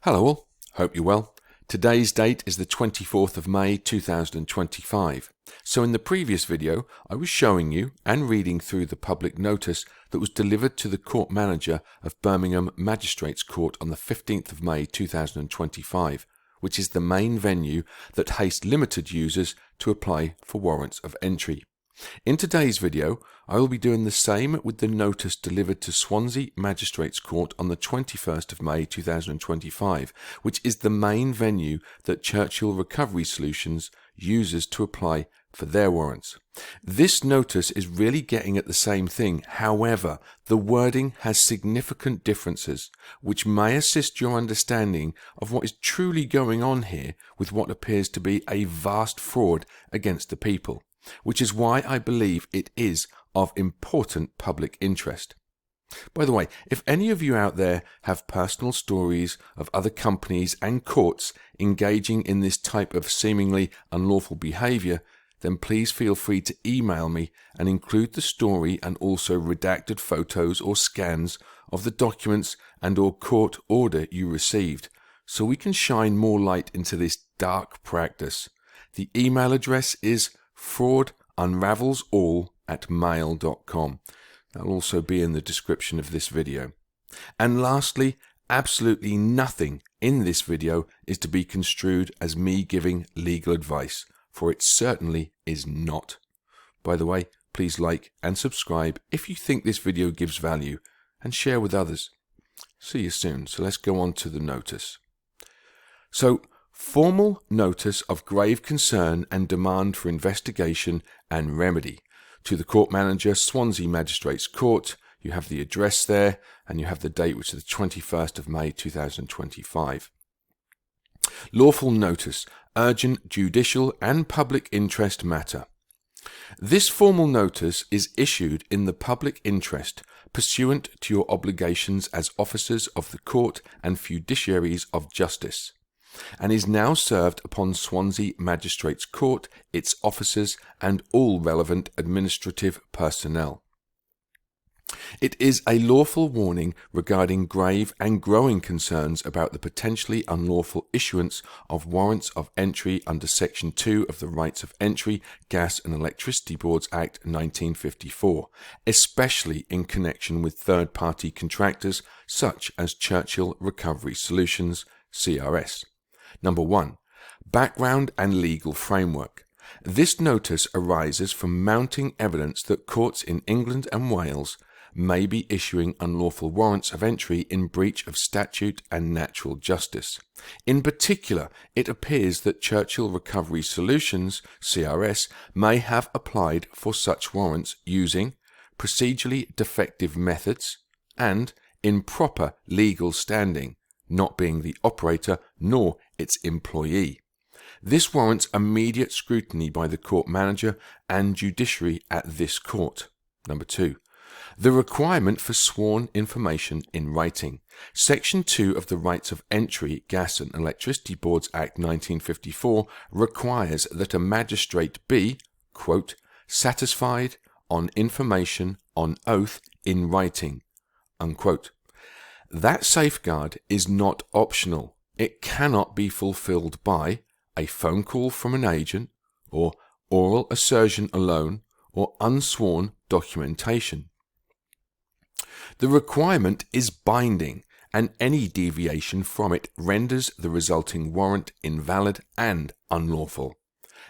Hello all, hope you're well. Today's date is the 24th of May 2025. So in the previous video, I was showing you and reading through the public notice that was delivered to the court manager of Birmingham Magistrates Court on the 15th of May 2025, which is the main venue that Haste Limited uses to apply for warrants of entry. In today's video, I will be doing the same with the notice delivered to Swansea Magistrates Court on the 21st of May 2025, which is the main venue that Churchill Recovery Solutions uses to apply for their warrants. This notice is really getting at the same thing, however, the wording has significant differences, which may assist your understanding of what is truly going on here with what appears to be a vast fraud against the people, which is why I believe it is of important public interest. By the way, if any of you out there have personal stories of other companies and courts engaging in this type of seemingly unlawful behaviour, then please feel free to email me and include the story and also redacted photos or scans of the documents and or court order you received, so we can shine more light into this dark practice. The email address is fraudunravelsall@mail.com. That'll also be in the description of this video. And lastly, absolutely nothing in this video is to be construed as me giving legal advice, for it certainly is not. By the way, please like and subscribe if you think this video gives value, and share with others. See you soon. So let's go on to the notice. So, formal notice of grave concern and demand for investigation and remedy to the court manager, Swansea Magistrates Court. You have the address there, and you have the date, which is the 21st of May 2025. Lawful notice, urgent judicial and public interest matter. This formal notice is issued in the public interest pursuant to your obligations as officers of the court and fiduciaries of justice, and is now served upon Swansea Magistrates Court, its officers, and all relevant administrative personnel. It is a lawful warning regarding grave and growing concerns about the potentially unlawful issuance of warrants of entry under Section 2 of the Rights of Entry, Gas and Electricity Boards Act 1954, especially in connection with third-party contractors such as Churchill Recovery Solutions, CRS. Number 1. Background and legal framework. This notice arises from mounting evidence that courts in England and Wales may be issuing unlawful warrants of entry in breach of statute and natural justice. In particular, it appears that Churchill Recovery Solutions, CRS, may have applied for such warrants using procedurally defective methods and improper legal standing, not being the operator nor its employee. This warrants immediate scrutiny by the court manager and judiciary at this court. Number 2. The requirement for sworn information in writing. Section 2 of the Rights of Entry, Gas and Electricity Boards Act 1954 requires that a magistrate be, quote, satisfied on information on oath in writing, unquote. That safeguard is not optional. It cannot be fulfilled by a phone call from an agent, or oral assertion alone, or unsworn documentation. The requirement is binding, and any deviation from it renders the resulting warrant invalid and unlawful.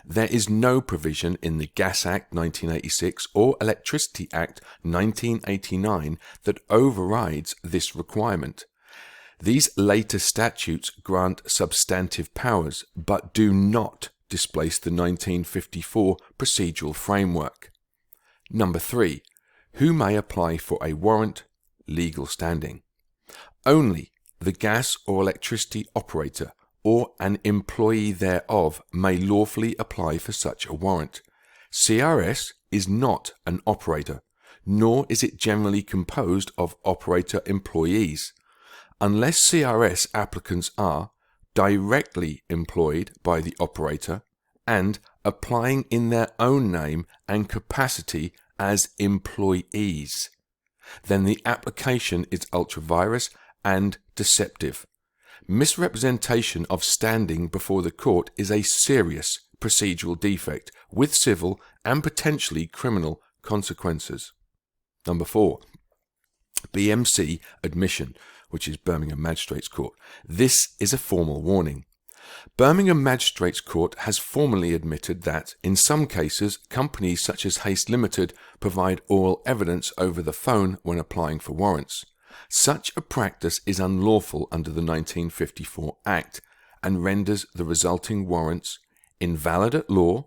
There is no provision in the Gas Act 1986 or Electricity Act 1989 that overrides this requirement. These later statutes grant substantive powers, but do not displace the 1954 procedural framework. Number 3. Who may apply for a warrant? Legal standing. Only the gas or electricity operator or an employee thereof may lawfully apply for such a warrant. CRS is not an operator, nor is it generally composed of operator employees. Unless CRS applicants are directly employed by the operator and applying in their own name and capacity as employees, then the application is ultra-virus and deceptive. Misrepresentation of standing before the court is a serious procedural defect with civil and potentially criminal consequences. Number 4. BMC admission, which is Birmingham Magistrates Court. This is a formal warning. Birmingham Magistrates Court has formally admitted that, in some cases, companies such as Haste Limited provide oral evidence over the phone when applying for warrants. Such a practice is unlawful under the 1954 Act and renders the resulting warrants invalid at law,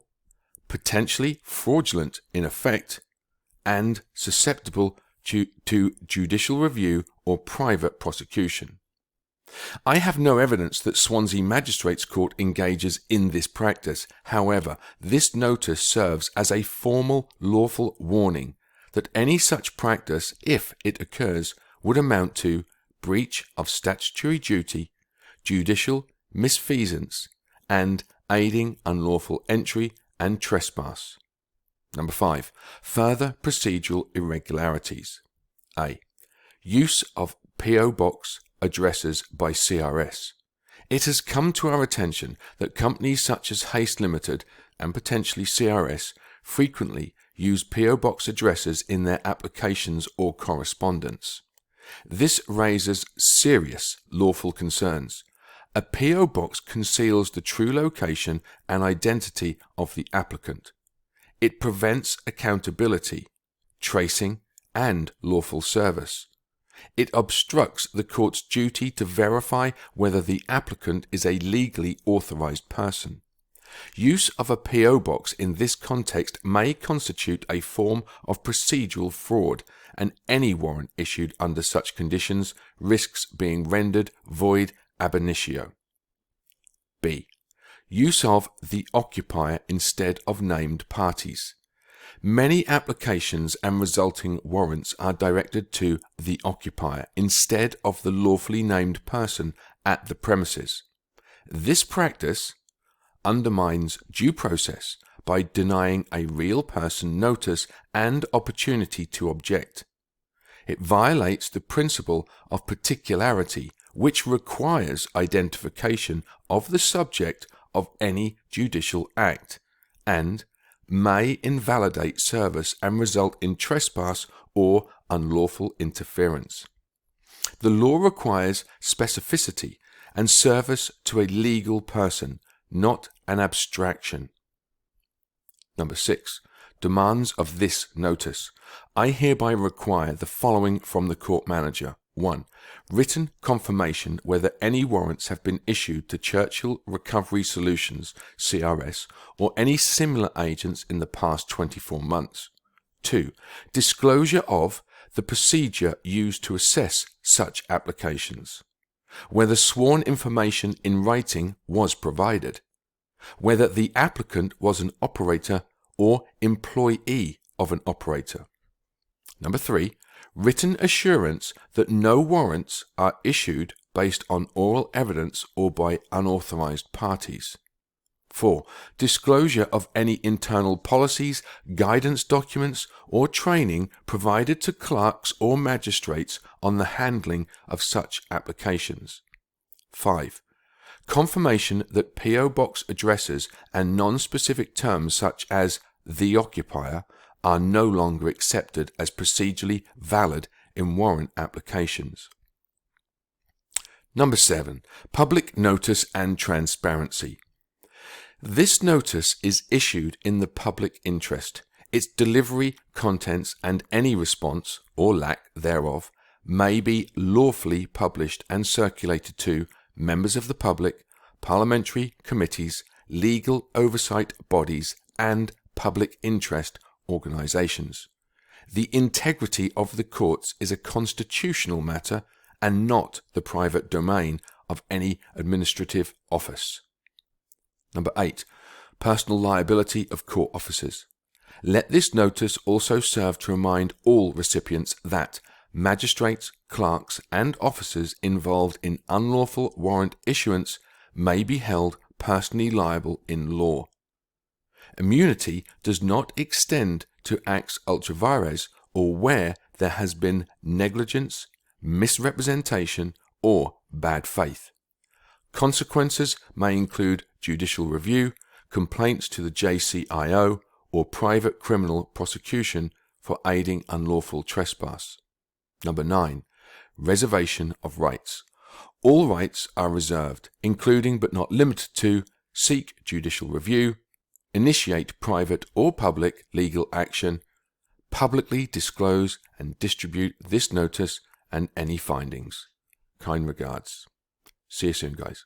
potentially fraudulent in effect, and susceptible to judicial review or private prosecution. I have no evidence that Swansea Magistrates Court engages in this practice. However, this notice serves as a formal lawful warning that any such practice, if it occurs, would amount to breach of statutory duty, judicial misfeasance, and aiding unlawful entry and trespass. Number 5. Further procedural irregularities. A. Use of P.O. Box addresses by CRS. It has come to our attention that companies such as Haste Limited and potentially CRS frequently use P.O. Box addresses in their applications or correspondence. This raises serious lawful concerns. A P.O. Box conceals the true location and identity of the applicant. It prevents accountability, tracing, and lawful service. It obstructs the court's duty to verify whether the applicant is a legally authorized person. Use of a P.O. Box in this context may constitute a form of procedural fraud, and any warrant issued under such conditions risks being rendered void ab initio. B. Use of the occupier instead of named parties. Many applications and resulting warrants are directed to the occupier instead of the lawfully named person at the premises. This practice undermines due process by denying a real person notice and opportunity to object. It violates the principle of particularity, which requires identification of the subject of any judicial act, and may invalidate service and result in trespass or unlawful interference. The law requires specificity and service to a legal person, not an abstraction. Number 6. Demands of this notice. I hereby require the following from the court manager. 1. Written confirmation whether any warrants have been issued to Churchill Recovery Solutions, CRS, or any similar agents in the past 24 months. 2. Disclosure of the procedure used to assess such applications. Whether sworn information in writing was provided. Whether the applicant was an operator or employee of an operator. Number 3. Written assurance that no warrants are issued based on oral evidence or by unauthorized parties. 4. Disclosure of any internal policies, guidance documents, or training provided to clerks or magistrates on the handling of such applications. 5. Confirmation that P.O. Box addresses and non-specific terms such as the occupier are no longer accepted as procedurally valid in warrant applications. Number 7. Public notice and transparency. This notice is issued in the public interest. Its delivery, contents, and any response, or lack thereof, may be lawfully published and circulated to members of the public, parliamentary committees, legal oversight bodies, and public interest organizations. The integrity of the courts is a constitutional matter and not the private domain of any administrative office. Number 8. Personal liability of court officers. Let this notice also serve to remind all recipients that magistrates, clerks, and officers involved in unlawful warrant issuance may be held personally liable in law. Immunity does not extend to acts ultra vires or where there has been negligence, misrepresentation, or bad faith. Consequences may include judicial review, complaints to the JCIO, or private criminal prosecution for aiding unlawful trespass. Number 9. Reservation of rights. All rights are reserved, including but not limited to seek judicial review, initiate private or public legal action, publicly disclose and distribute this notice and any findings. Kind regards. See you soon, guys.